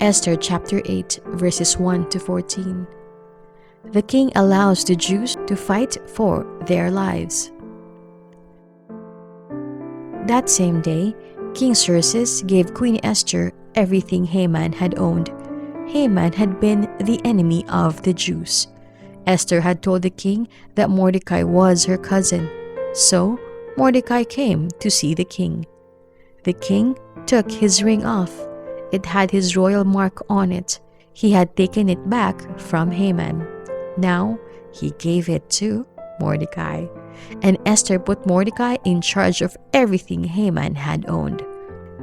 Esther chapter 8 verses 1 to 14. The king allows the Jews to fight for their lives. That same day, King Xerxes gave Queen Esther everything Haman had owned. Haman had been the enemy of the Jews. Esther had told the king that Mordecai was her cousin, so Mordecai came to see the king. The king took his ring off. It had his royal mark on it. He had taken it back from Haman. Now he gave it to Mordecai. And Esther put Mordecai in charge of everything Haman had owned.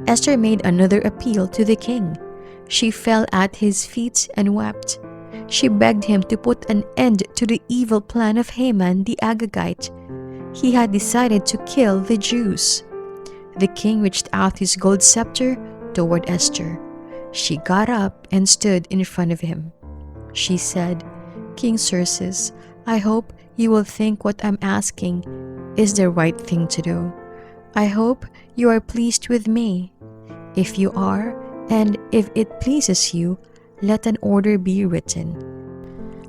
Esther made another appeal to the king. She fell at his feet and wept. She begged him to put an end to the evil plan of Haman the Agagite. He had decided to kill the Jews. The king reached out his gold scepter toward Esther. She got up and stood in front of him. She said, "King Xerxes, I hope you will think what I'm asking is the right thing to do. I hope you are pleased with me. If you are, and if it pleases you, let an order be written.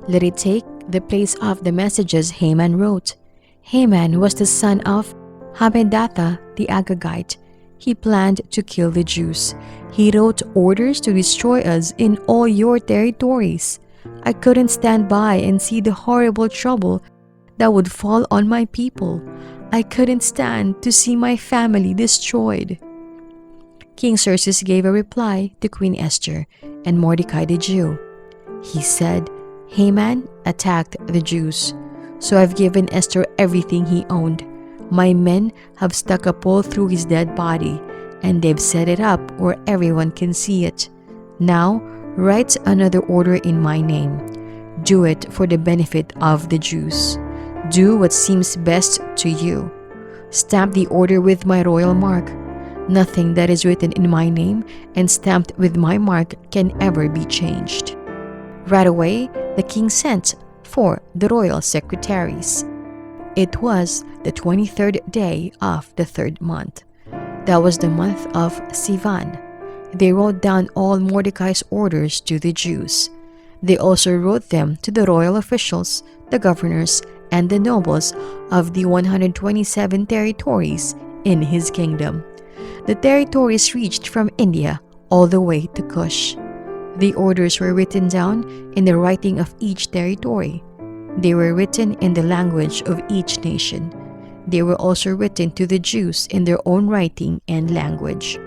Let it take the place of the messages Haman wrote." Haman was the son of Hammedatha the Agagite. He planned to kill the Jews. He wrote orders to destroy us in all your territories. I couldn't stand by and see the horrible trouble that would fall on my people. I couldn't stand to see my family destroyed. King Xerxes gave a reply to Queen Esther and Mordecai the Jew. He said, "Haman attacked the Jews, so I've given Esther everything he owned. My men have stuck a pole through his dead body, and they've set it up where everyone can see it. Now, write another order in my name. Do it for the benefit of the Jews. Do what seems best to you. Stamp the order with my royal mark. Nothing that is written in my name and stamped with my mark can ever be changed." Right away, the king sent for the royal secretaries. It was the 23rd day of the 3rd month. That was the month of Sivan. They wrote down all Mordecai's orders to the Jews. They also wrote them to the royal officials, the governors, and the nobles of the 127 territories in his kingdom. The territories reached from India all the way to Kush. The orders were written down in the writing of each territory. They were written in the language of each nation. They were also written to the Jews in their own writing and language.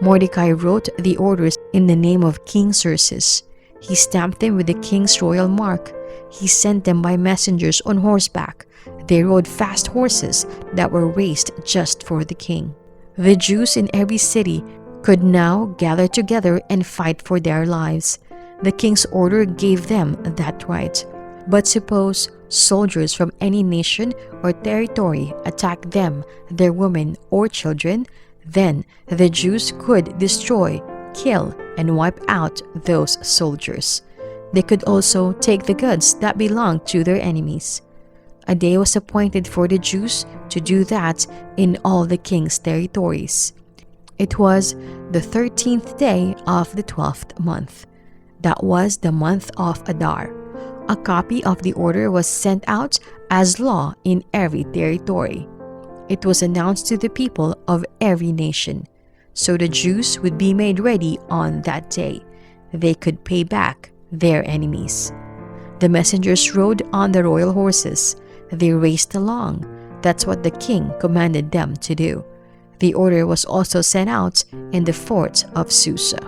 Mordecai wrote the orders in the name of King Xerxes. He stamped them with the king's royal mark. He sent them by messengers on horseback. They rode fast horses that were raced just for the king. The Jews in every city could now gather together and fight for their lives. The king's order gave them that right. But suppose soldiers from any nation or territory attack them, their women or children, then the Jews could destroy, kill, and wipe out those soldiers. They could also take the goods that belonged to their enemies. A day was appointed for the Jews to do that in all the king's territories. It was the 13th day of the 12th month. That was the month of Adar. A copy of the order was sent out as law in every territory. It was announced to the people of every nation, so the Jews would be made ready on that day. They could pay back their enemies. The messengers rode on the royal horses. They raced along. That's what the king commanded them to do. The order was also sent out in the fort of Susa.